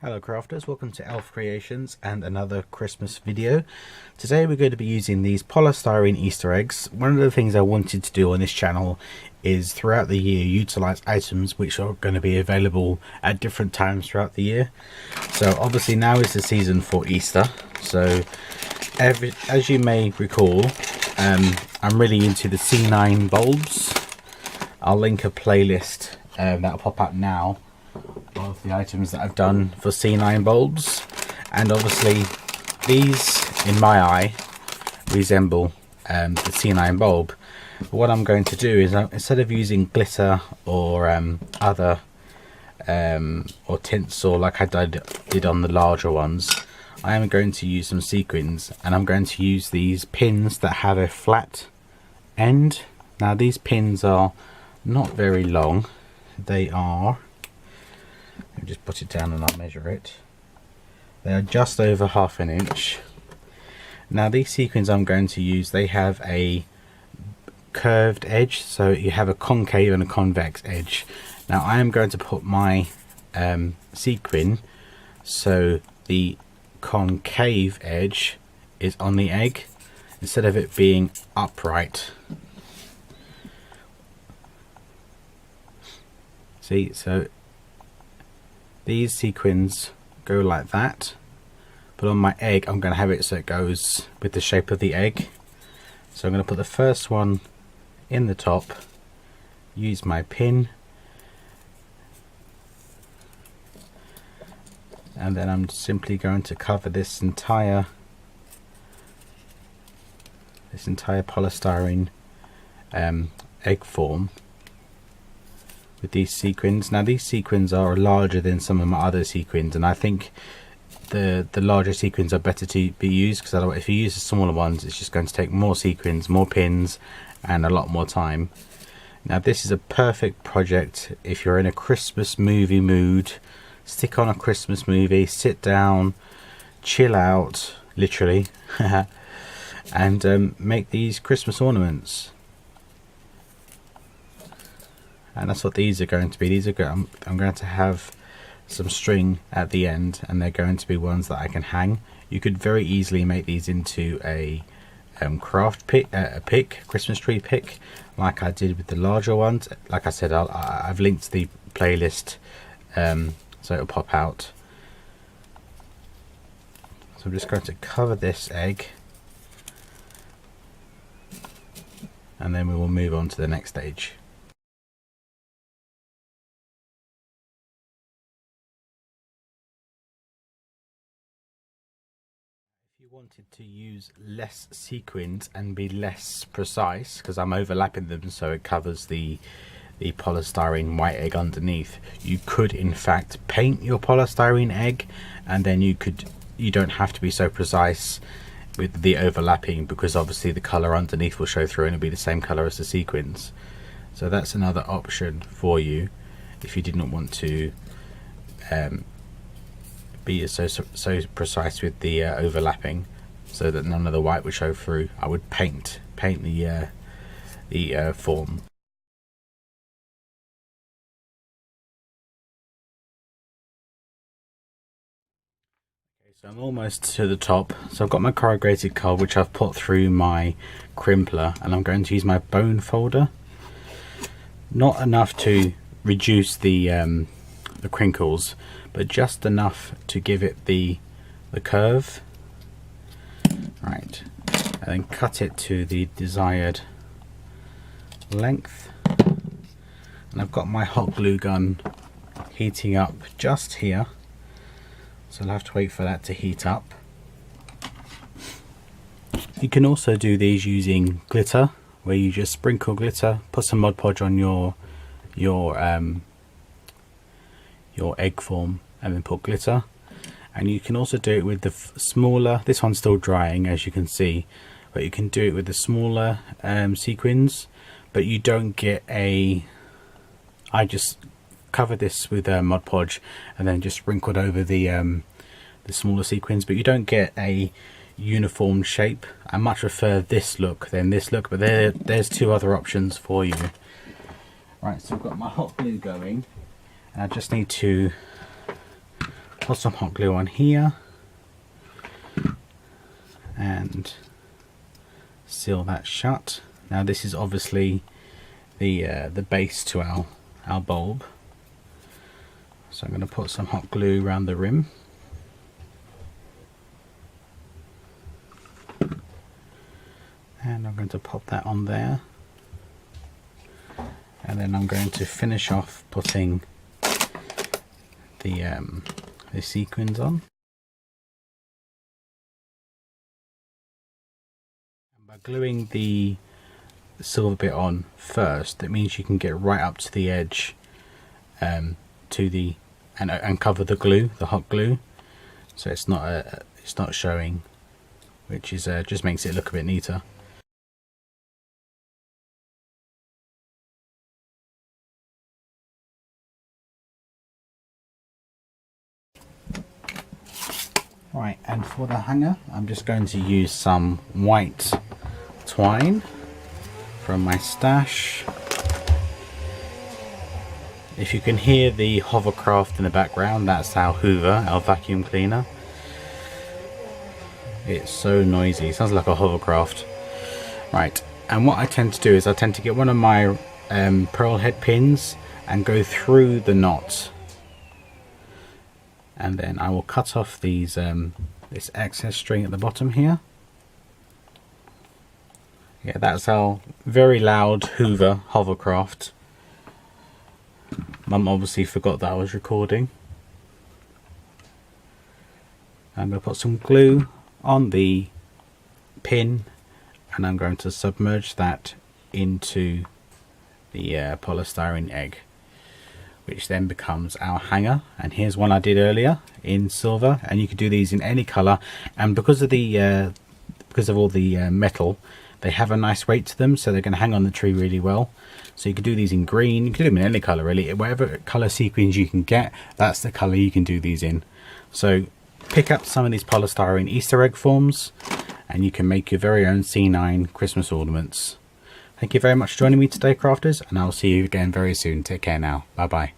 Hello crafters, welcome to Elf Creations and another Christmas video. Today we're going to be using these polystyrene Easter eggs. One of the things I wanted to do on this channel is throughout the year utilize items which are going to be available at different times throughout the year. So obviously now is the season for Easter, so as you may recall, I'm really into the C9 bulbs. I'll link a playlist that'll pop up now of the items that I've done for C9 bulbs, and obviously these in my eye resemble the C9 bulb. But what I'm going to do is instead of using glitter or other or tinsel like I did on the larger ones, I am going to use some sequins, and I'm going to use these pins that have a flat end. Now these pins are not very long, they are, let me just put it down and I'll measure it. They are just over ½ an inch. Now these sequins I'm going to use, they have a curved edge, so you have a concave and a convex edge. Now I am going to put my sequin so the concave edge is on the egg instead of it being upright. See, so these sequins go like that, but on my egg I'm going to have it so it goes with the shape of the egg. So I'm going to put the first one in the top, use my pin, and then I'm simply going to cover this entire polystyrene egg form with these sequins. Now these sequins are larger than some of my other sequins, and I think the larger sequins are better to be used, because otherwise if you use the smaller ones it's just going to take more sequins, more pins, and a lot more time. Now this is a perfect project if you're in a Christmas movie mood. Stick on a Christmas movie, sit down, chill out, literally, and make these Christmas ornaments. And that's what these are going to be. These are I'm going to have some string at the end, and they're going to be ones that I can hang. You could very easily make these into a craft pick, Christmas tree pick, like I did with the larger ones. Like I said, I've linked the playlist so it'll pop out. So I'm just going to cover this egg, and then we will move on to the next stage. If you wanted to use less sequins and be less precise, because I'm overlapping them so it covers the polystyrene white egg underneath, you could in fact paint your polystyrene egg, and then you don't have to be so precise with the overlapping, because obviously the color underneath will show through and it'll be the same color as the sequins. So that's another option for you if you didn't want to be so precise with the overlapping, so that none of the white would show through. I would paint the form. So I'm almost to the top. So I've got my corrugated card which I've put through my crimpler, and I'm going to use my bone folder. Not enough to reduce the crinkles, but just enough to give it the curve. Right, and then cut it to the desired length. And I've got my hot glue gun heating up just here, so I'll have to wait for that to heat up. You can also do these using glitter, where you just sprinkle glitter, put some Mod Podge on your egg form, and then put glitter. And you can also do it with the smaller, this one's still drying as you can see, but you can do it with the smaller sequins, but you don't get I just cover this with Mod Podge and then just sprinkled over the smaller sequins, but you don't get a uniform shape. I much prefer this look than this look, but there's two other options for you. Right, so I've got my hot glue going, and I just need to Put some hot glue on here and seal that shut. Now this is obviously the base to our bulb, so I'm going to put some hot glue around the rim. And I'm going to pop that on there, and then I'm going to finish off putting the sequins on. And by gluing the silver bit on first, that means you can get right up to the edge and cover the glue, the hot glue, so it's not showing, which is just makes it look a bit neater. Right, and for the hanger, I'm just going to use some white twine from my stash. If you can hear the hovercraft in the background, that's our Hoover, our vacuum cleaner. It's so noisy, it sounds like a hovercraft. Right, and what I tend to do is I tend to get one of my pearl head pins and go through the knot. And then I will cut off these this excess string at the bottom here. Yeah, that's our very loud Hoover hovercraft. Mum obviously forgot that I was recording. I'm going to put some glue on the pin, and I'm going to submerge that into the polystyrene egg, which then becomes our hanger. And here's one I did earlier in silver, and you could do these in any color, and because of all the metal, they have a nice weight to them, so they're going to hang on the tree really well. So you could do these in green, you could do them in any color really, whatever color sequins you can get, that's the color you can do these in. So pick up some of these polystyrene Easter egg forms and you can make your very own C9 Christmas ornaments. Thank you very much for joining me today, crafters, and I'll see you again very soon. Take care now. Bye bye.